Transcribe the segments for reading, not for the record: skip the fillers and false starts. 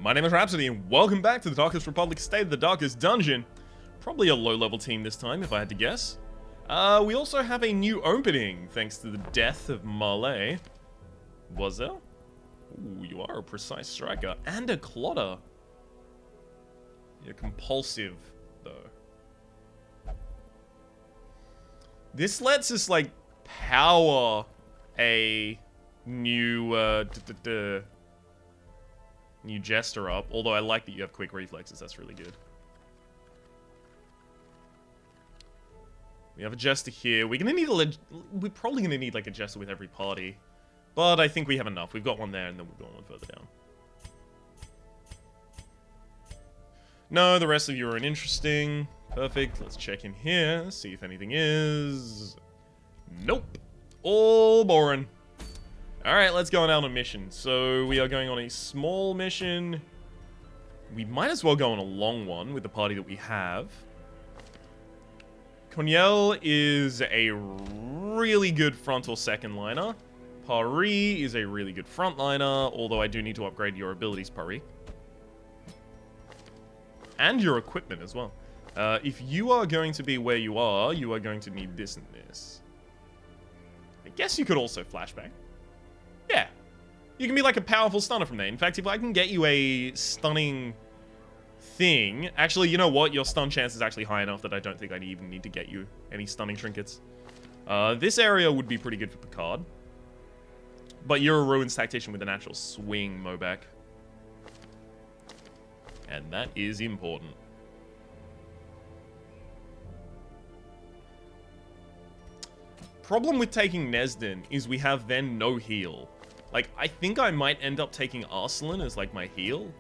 My name is Rhapsody, and welcome back to the Darkest Republic State of the Darkest Dungeon. Probably a low-level team this time, if I had to guess. We also have a new opening, thanks to the death of Marley. Was there? Ooh, you are a precise striker. And a clotter. You're compulsive, though. This lets us, like, power a new, new Jester up. Although I like that you have quick reflexes. That's really good. We have a Jester here. We're probably gonna need like a Jester with every party. But I think we have enough. We've got one there and then we've got one further down. No, the rest of you are uninteresting. Perfect. Let's check in here. See if anything is... Nope. All boring. Alright, let's go on out on a mission. So we are going on a small mission. We might as well go on a long one with the party that we have. Coniel is a really good front or second liner. Pari is a really good front liner, although I do need to upgrade your abilities, Pari. And your equipment as well. If you are going to be where you are going to need this and this. I guess you could also flashbang. Yeah. You can be like a powerful stunner from there. In fact, if I can get you a stunning thing... Actually, you know what? Your stun chance is actually high enough that I don't think I even need to get you any stunning trinkets. This area would be pretty good for Picard. But you're a Ruins Tactician with a natural swing, Mobak. And that is important. Problem with taking Nesden is we have then no heal. Like, I think I might end up taking Arsalan as, like, my heal.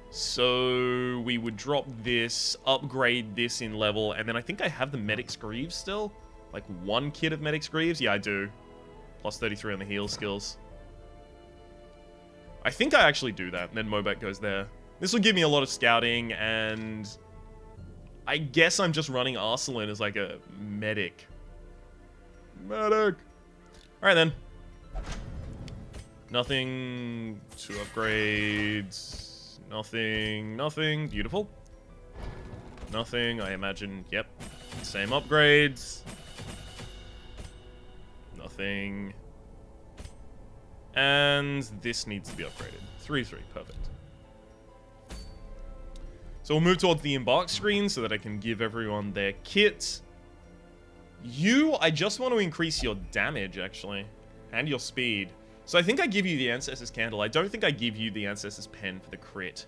So, we would drop this, upgrade this in level, and then I think I have the Medic's Greaves still. Like, one kit of Medic's Greaves? Yeah, I do. Plus 33 on the heal skills. I think I actually do that, and then Mobak goes there. This will give me a lot of scouting, and... I guess I'm just running Arsalan as, like, a medic. Medic! Alright, then. Nothing to upgrade. Nothing. Beautiful. Nothing, I imagine. Yep. Same upgrades. Nothing. And this needs to be upgraded. 3-3, perfect. So we'll move towards the embark screen so that I can give everyone their kit. I just want to increase your damage, actually. And your speed. So I think I give you the Ancestor's Candle. I don't think I give you the Ancestor's Pen for the crit.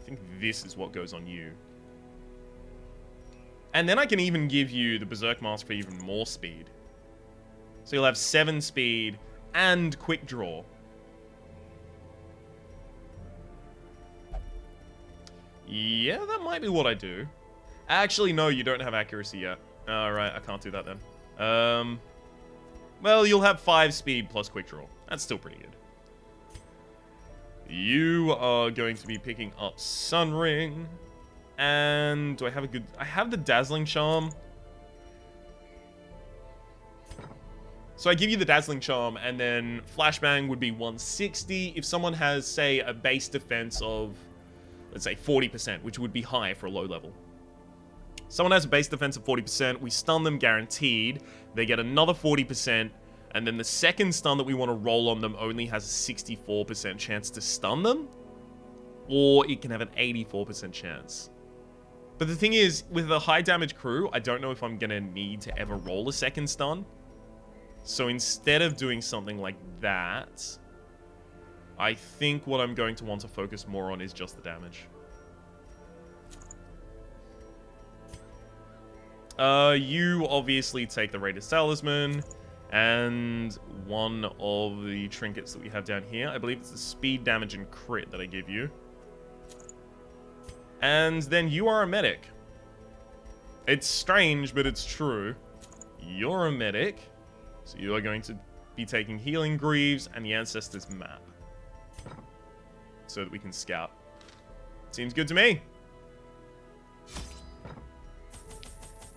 I think this is what goes on you. And then I can even give you the Berserk Mask for even more speed. So you'll have 7 speed and quick draw. Yeah, that might be what I do. Actually, no, you don't have accuracy yet. Alright, I can't do that then. Well, you'll have 5 speed plus quick draw. That's still pretty good. You are going to be picking up Sunring. And do I have a good... I have the Dazzling Charm. So I give you the Dazzling Charm, and then Flashbang would be 160. If someone has, say, a base defense of, let's say, 40%, which would be high for a low level. Someone has a base defense of 40%, we stun them guaranteed, they get another 40%, and then the second stun that we want to roll on them only has a 64% chance to stun them, or it can have an 84% chance. But the thing is, with a high damage crew, I don't know if I'm going to need to ever roll a second stun. So instead of doing something like that, I think what I'm going to want to focus more on is just the damage. You obviously take the Raiders Talisman, and one of the trinkets that we have down here, I believe it's the speed, damage, and crit that I give you. And then you are a medic. It's strange, but it's true. You're a medic, so you are going to be taking Healing Greaves and the Ancestor's Map. So that we can scout. Seems good to me.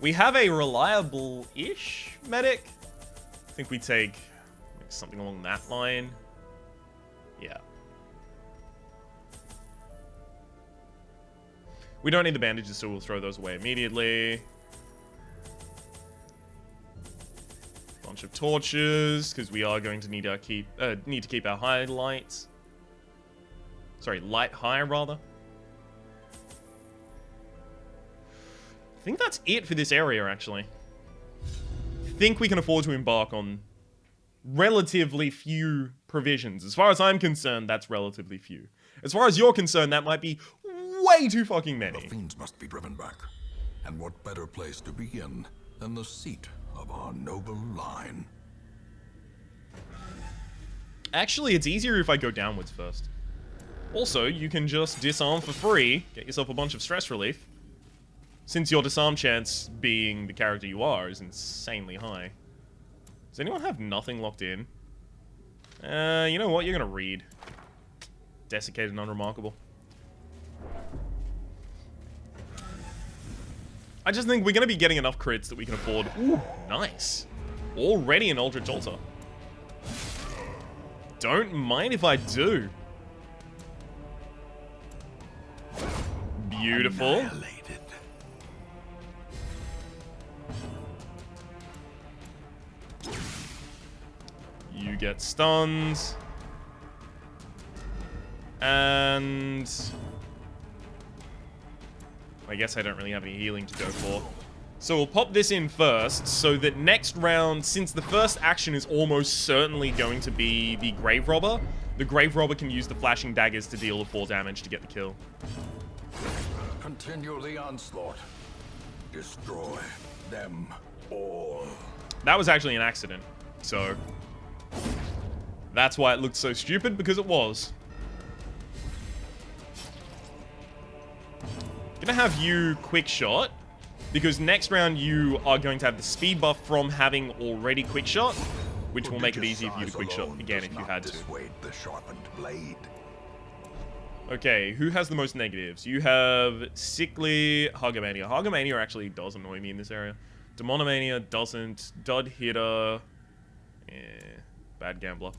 We have a reliable-ish medic. I think we take something along that line. Yeah. We don't need the bandages, so we'll throw those away immediately. Bunch of torches, because we are going to need to keep our highlights. Sorry, light high, rather. I think that's it for this area, actually. I think we can afford to embark on relatively few provisions. As far as I'm concerned, that's relatively few. As far as you're concerned, that might be way too fucking many. The fiends must be driven back. And what better place to begin than the seat of our noble line? Actually, it's easier if I go downwards first. Also, you can just disarm for free, get yourself a bunch of stress relief. Since your disarm chance, being the character you are, is insanely high. Does anyone have nothing locked in? You know what? You're gonna read. Desiccated and unremarkable. I just think we're gonna be getting enough crits that we can afford. Ooh, nice. Already an Eldritch Altar. Don't mind if I do. Beautiful. Annihilated. You get stunned. And I guess I don't really have any healing to go for. So we'll pop this in first, so that next round, since the first action is almost certainly going to be the Grave Robber, the Grave Robber can use the flashing daggers to deal the 4 damage to get the kill. Continue the onslaught. Destroy them all. That was actually an accident, so that's why it looked so stupid, because it was. Gonna have you quick shot, because next round you are going to have the speed buff from having already quick shot, which will make it easier for you to quick shot again if you had to. The sharpened blade. Okay, who has the most negatives? You have Sickly, Hugomania. Hugomania actually does annoy me in this area. Demonomania doesn't. Dud Hitter. Bad gambler.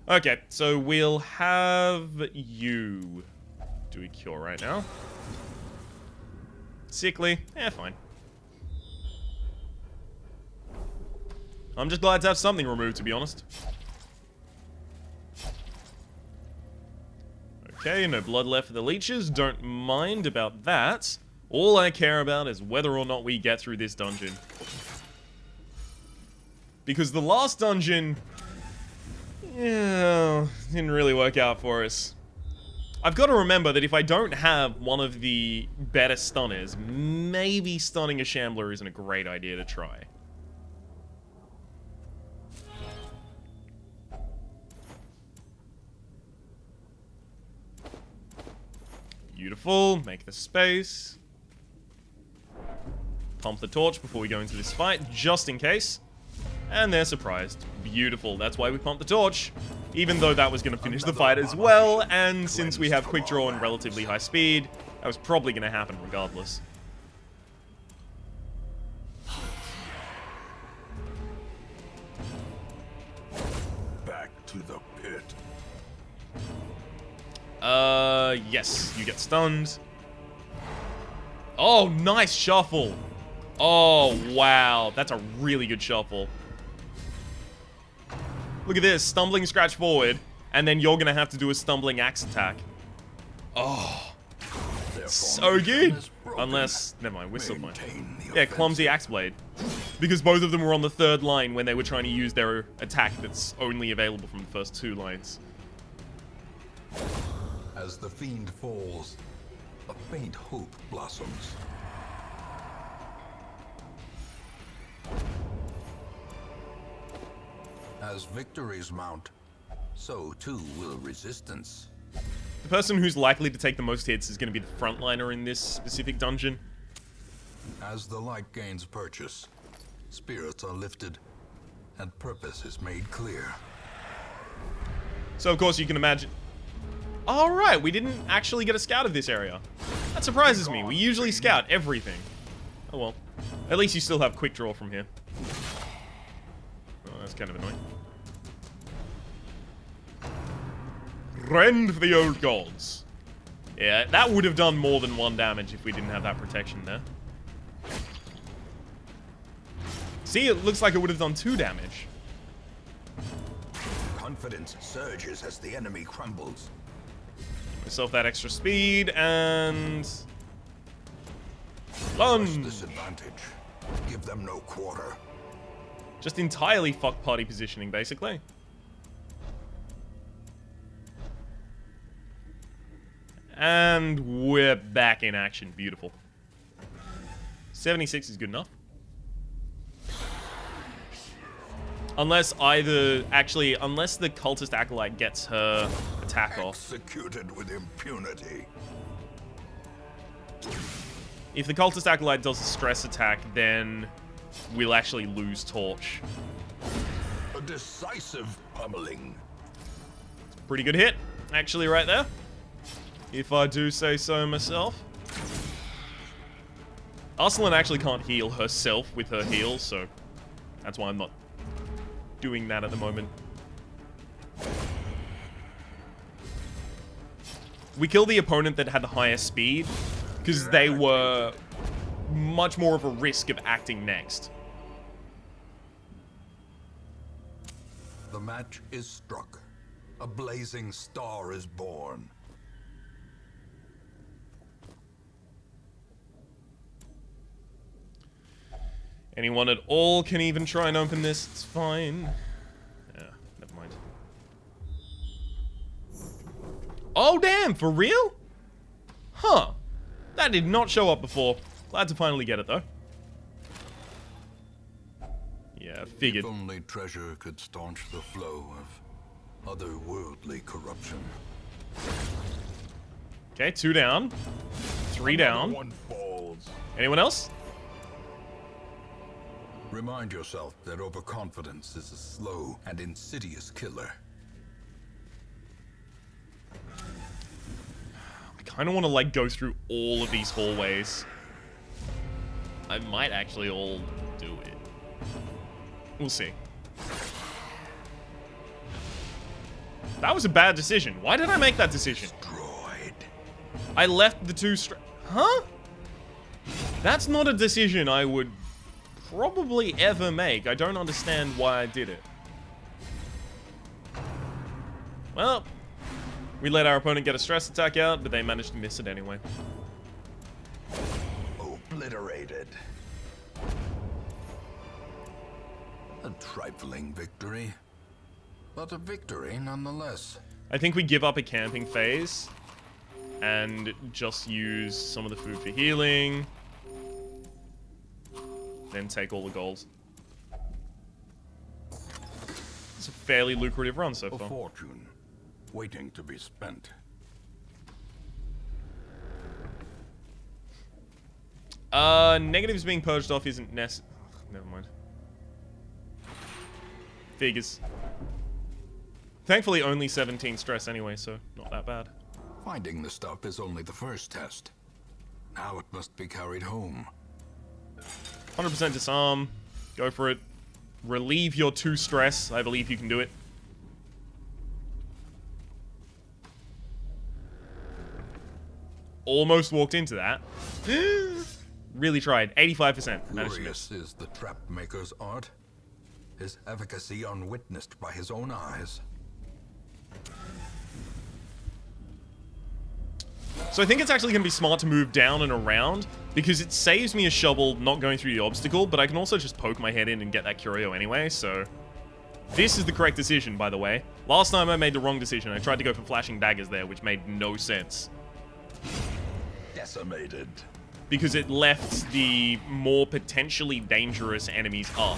Okay, so we'll have you do a cure right now. Sickly. Fine. I'm just glad to have something removed, to be honest. Okay, no blood left for the leeches. Don't mind about that. All I care about is whether or not we get through this dungeon. Because the last dungeon, yeah, didn't really work out for us. I've got to remember that if I don't have one of the better stunners, maybe stunning a Shambler isn't a great idea to try. Beautiful. Make the space. Pump the torch before we go into this fight, just in case. And they're surprised. Beautiful. That's why we pumped the torch. Even though that was going to finish the fight as well, and since we have quick draw and relatively high speed, that was probably going to happen regardless. Back to the pit. Yes, you get stunned. Oh, nice shuffle. Oh, wow. That's a really good shuffle. Look at this. Stumbling scratch forward, and then you're going to have to do a stumbling axe attack. Oh, so good. Unless, never mind, we're still fine. Yeah, clumsy axe blade. Because both of them were on the 3rd line when they were trying to use their attack that's only available from the first 2 lines. As the fiend falls, a faint hope blossoms. As victories mount, so too will resistance. The person who's likely to take the most hits is going to be the frontliner in this specific dungeon. As the light gains purchase, spirits are lifted, and purpose is made clear. So, of course, you can imagine... Alright, we didn't actually get a scout of this area. That surprises me. We usually scout everything. Oh well. At least you still have quick draw from here. Oh, that's kind of annoying. Rend the old gods. Yeah, that would have done more than 1 damage if we didn't have that protection there. See, it looks like it would have done 2 damage. Confidence surges as the enemy crumbles. Myself that extra speed and... Press lunge! this advantage. Give them no quarter. Just entirely fuck party positioning, basically. And we're back in action. Beautiful. 76 is good enough. Unless unless the cultist acolyte gets her attack off. Executed with impunity. If the cultist acolyte does a stress attack, then we'll actually lose Torch. A decisive pummeling. Pretty good hit, actually, right there. If I do say so myself. Arsalan actually can't heal herself with her heals, so that's why I'm not doing that at the moment. We killed the opponent that had the highest speed because they were much more of a risk of acting next. The match is struck. A blazing star is born. Anyone at all can even try and open this. It's fine. Yeah, never mind. Oh, damn. For real? Huh. That did not show up before. Glad to finally get it, though. Yeah, figured. If only treasure could staunch the flow of otherworldly corruption. Okay, 2 down. 3 down. One falls. Anyone else? Remind yourself that overconfidence is a slow and insidious killer. I kind of want to, like, go through all of these hallways. I might actually all do it. We'll see. That was a bad decision. Why did I make that decision? Destroyed. I left the 2 Huh? That's not a decision I would probably ever make. I don't understand why I did it. Well, we let our opponent get a stress attack out, but they managed to miss it anyway. Obliterated. A trifling victory, but a victory nonetheless. I think we give up a camping phase and just use some of the food for healing. Then take all the gold. It's a fairly lucrative run so A far. fortune waiting to be spent. Negatives being purged off isn't necessary. Never mind. Figures. Thankfully, only 17 stress anyway, so not that bad. Finding the stuff is only the first test. Now it must be carried home. 100% disarm. Go for it. Relieve your 2 stress. I believe you can do it. Almost walked into that. Really tried. 85%. Managed to miss. Glorious is the trap maker's art. His efficacy unwitnessed by his own eyes. So I think it's actually going to be smart to move down and around, because it saves me a shovel not going through the obstacle, but I can also just poke my head in and get that curio anyway, so... This is the correct decision, by the way. Last time I made the wrong decision. I tried to go for flashing daggers there, which made no sense. Decimated. Because it left the more potentially dangerous enemies up.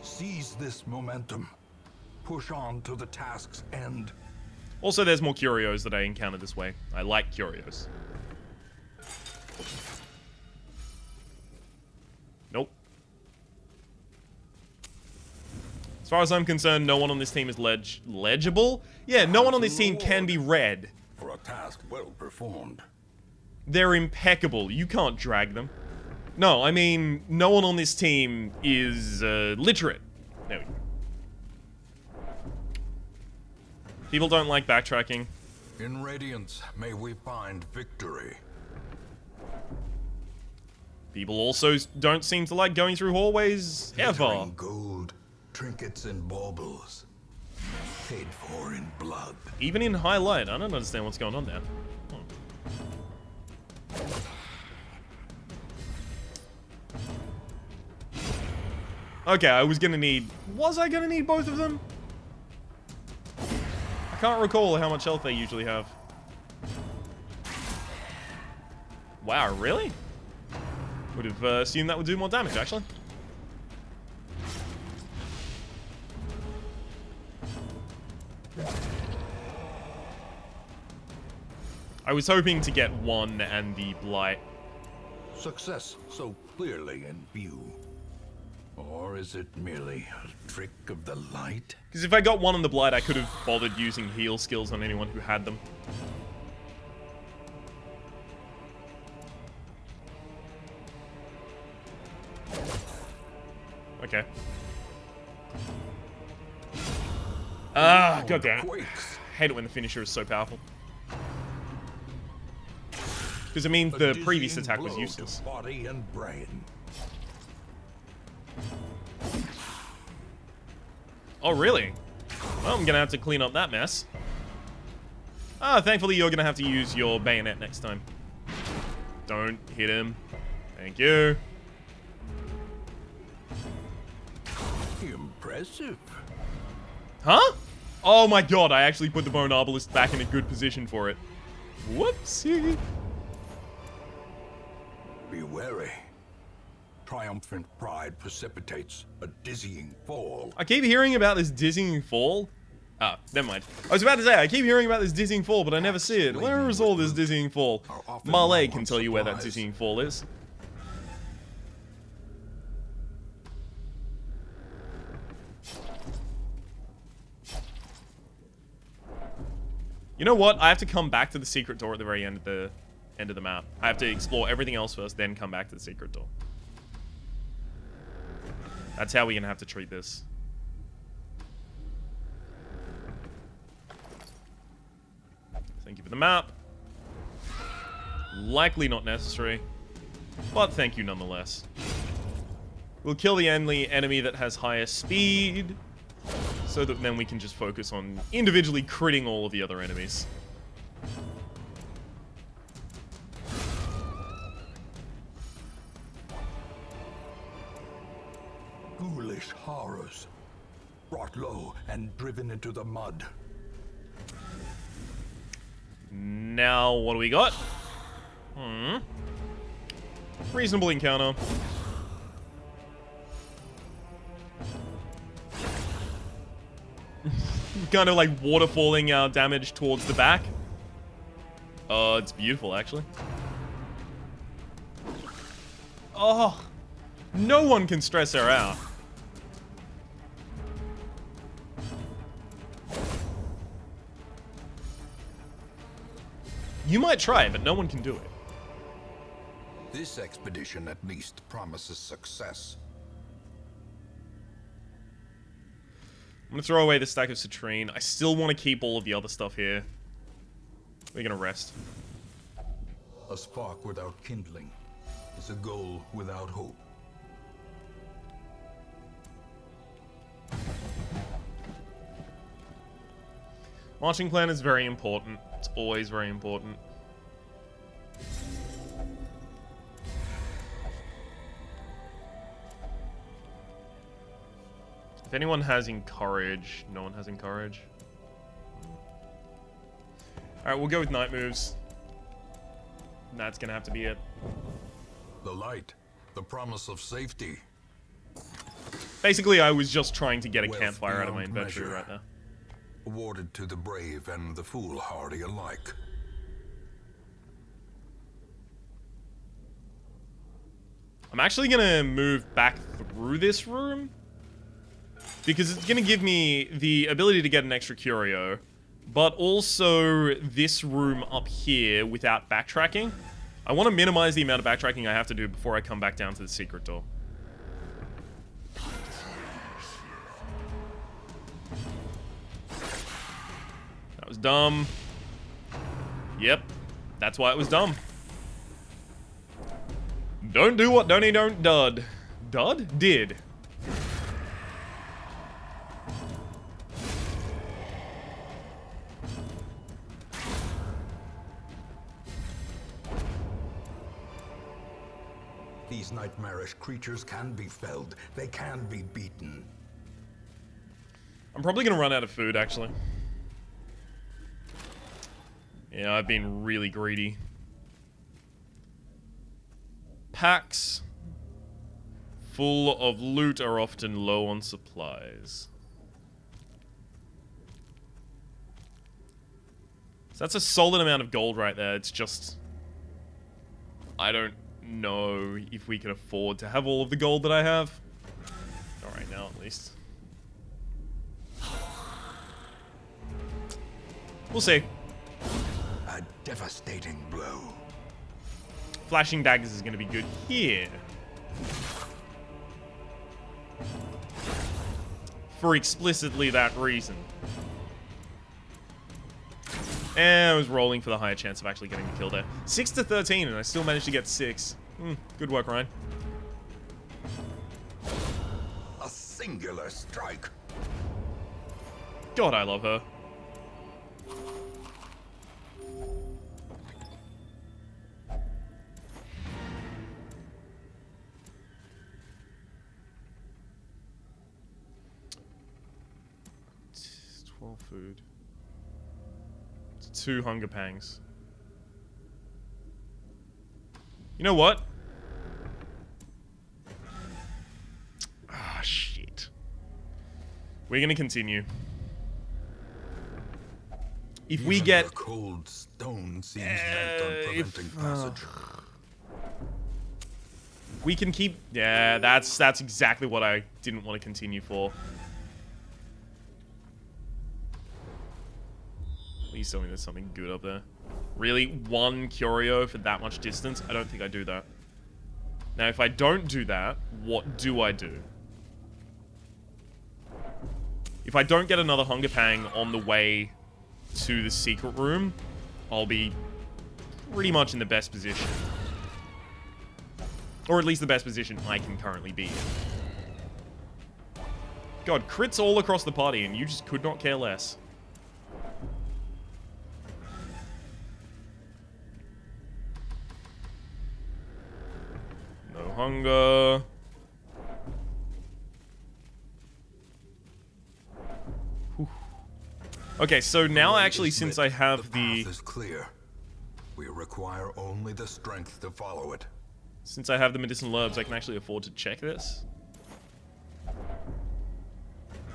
Seize this momentum. Push on to the task's end. Also, there's more curios that I encountered this way. I like curios. Nope. As far as I'm concerned, no one on this team is legible? Yeah, no one on this team can be read. For a task well performed. They're impeccable. You can't drag them. No, I mean, no one on this team is literate. There we go. People don't like backtracking. In Radiance, may we find victory. People also don't seem to like going through hallways ever. Glittering gold, trinkets and baubles, paid for in blood. Even in highlight, I don't understand what's going on there. Okay, was I gonna need both of them? I can't recall how much health they usually have. Wow, really? Would have assumed that would do more damage, actually. I was hoping to get one and the blight. Success so clearly in view. Or is it merely a trick of the light? Because if I got one on the blight, I could have bothered using heal skills on anyone who had them. Okay. Ah, goddamn. Hate it when the finisher is so powerful. Because it means the previous attack was useless. Body and brain. Oh, really? Well, I'm gonna have to clean up that mess. Ah, thankfully you're gonna have to use your bayonet next time. Don't hit him. Thank you. Impressive. Huh? Oh my god, I actually put the bone arbalist back in a good position for it. Whoopsie. Be wary. Triumphant pride precipitates a dizzying fall. I keep hearing about this dizzying fall. Ah, never mind. I was about to say, I keep hearing about this dizzying fall, but I never see it. Where is all this dizzying fall? Marley can tell you where that dizzying fall is. You know what? I have to come back to the secret door at the very end of the map. I have to explore everything else first, then come back to the secret door. That's how we're gonna have to treat this. Thank you for the map. Likely not necessary, but thank you nonetheless. We'll kill the only enemy that has higher speed, so that then we can just focus on individually critting all of the other enemies. Ghoulish horrors, brought low and driven into the mud. Now, what do we got? Reasonable encounter. Kind of like waterfalling our damage towards the back. Oh, it's beautiful, actually. Oh, no one can stress her out. You might try, but no one can do it. This expedition at least promises success. I'm gonna throw away the stack of citrine. I still want to keep all of the other stuff here. We're gonna rest. A spark without kindling is a goal without hope. Marching plan is very important. It's always very important. If anyone has encourage, no one has encourage. Alright, we'll go with night moves. And that's gonna have to be it. The light, the promise of safety. Basically, I was just trying to get a Wealth campfire out of my beyond inventory measure. right now. Awarded to the brave and the foolhardy alike. I'm actually gonna move back through this room, because it's gonna give me the ability to get an extra curio, but also this room up here without backtracking. I want to minimize the amount of backtracking I have to do before I come back down to the secret door. was dumb. Yep. That's why it was dumb. Don't do what Donnie don't dud. Dud? Did. These nightmarish creatures can be felled. They can be beaten. I'm probably gonna run out of food, actually. Yeah, I've been really greedy. Packs full of loot are often low on supplies. So that's a solid amount of gold right there. It's just... I don't know if we can afford to have all of the gold that I have. Not right now, at least. We'll see. A devastating blow. Flashing daggers is going to be good here. For explicitly that reason. And I was rolling for the higher chance of actually getting the kill there. 6 to 13, and I still managed to get 6. Good work, Ryan. A singular strike. God, I love her. Food. 2 hunger pangs. You know what? Ah, shit. We're gonna continue. If we Even get... the cold stone seems bent on preventing passage. We can keep... Yeah, that's exactly what I didn't want to continue for. Please tell me there's something good up there. Really? 1 curio for that much distance? I don't think I do that. Now, if I don't do that, what do I do? If I don't get another hunger pang on the way to the secret room, I'll be pretty much in the best position. Or at least the best position I can currently be in. God, crits all across the party, and you just could not care less. No hunger. Whew. Okay, so now actually, since I have the path is clear. We require only the strength to follow it. Since I have the medicinal herbs, I can actually afford to check this.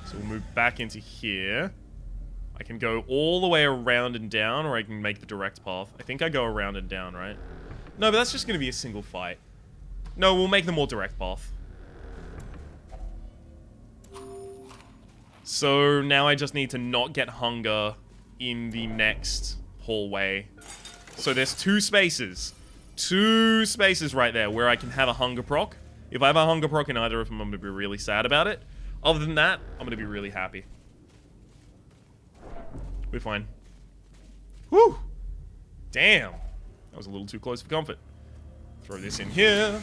So we'll move back into here. I can go all the way around and down, or I can make the direct path. I think I go around and down, right? No, but that's just going to be a single fight. No, we'll make the more direct path. So now I just need to not get hunger in the next hallway. So there's 2 spaces. 2 spaces right there where I can have a hunger proc. If I have a hunger proc in either of them, I'm going to be really sad about it. Other than that, I'm going to be really happy. We're fine. Whew! Damn. That was a little too close for comfort. Throw this in here.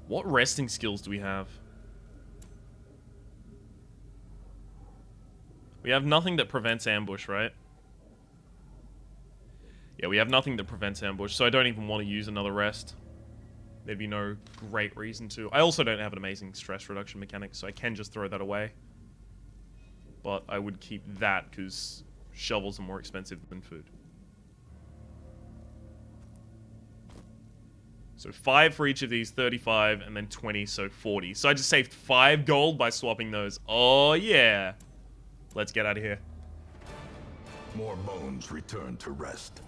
What resting skills do we have? We have nothing that prevents ambush, right? Yeah, we have nothing that prevents ambush, so I don't even want to use another rest. There'd be no great reason to. I also don't have an amazing stress reduction mechanic, so I can just throw that away. But I would keep that, because shovels are more expensive than food. So 5 for each of these, 35, and then 20, so 40. So I just saved 5 gold by swapping those. Oh, yeah. Let's get out of here. More bones return to rest.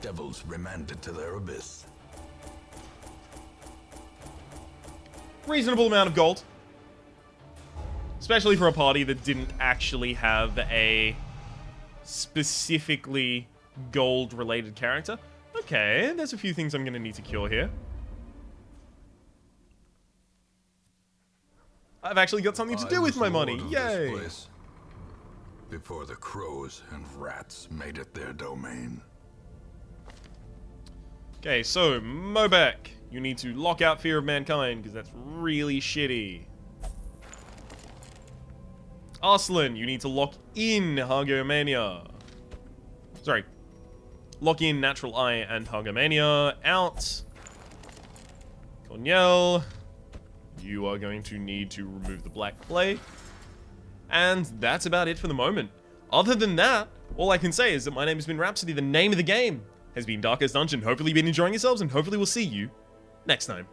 Devils remanded to their abyss. Reasonable amount of gold. Especially for a party that didn't actually have a specifically gold-related character. Okay, there's a few things I'm going to need to cure here. I've actually got something to do with my money. Yay! This place before the crows and rats made it their domain. Okay, so Mobek, you need to lock out Fear of Mankind because that's really shitty. Arslan, you need to lock in Hagomania. Sorry. Lock in Natural Eye and Hagomania. Out. Cornell, you are going to need to remove the Black Plague. And that's about it for the moment. Other than that, all I can say is that my name has been Rhapsody. The name of the game has been Darkest Dungeon. Hopefully you've been enjoying yourselves, and hopefully we'll see you next time.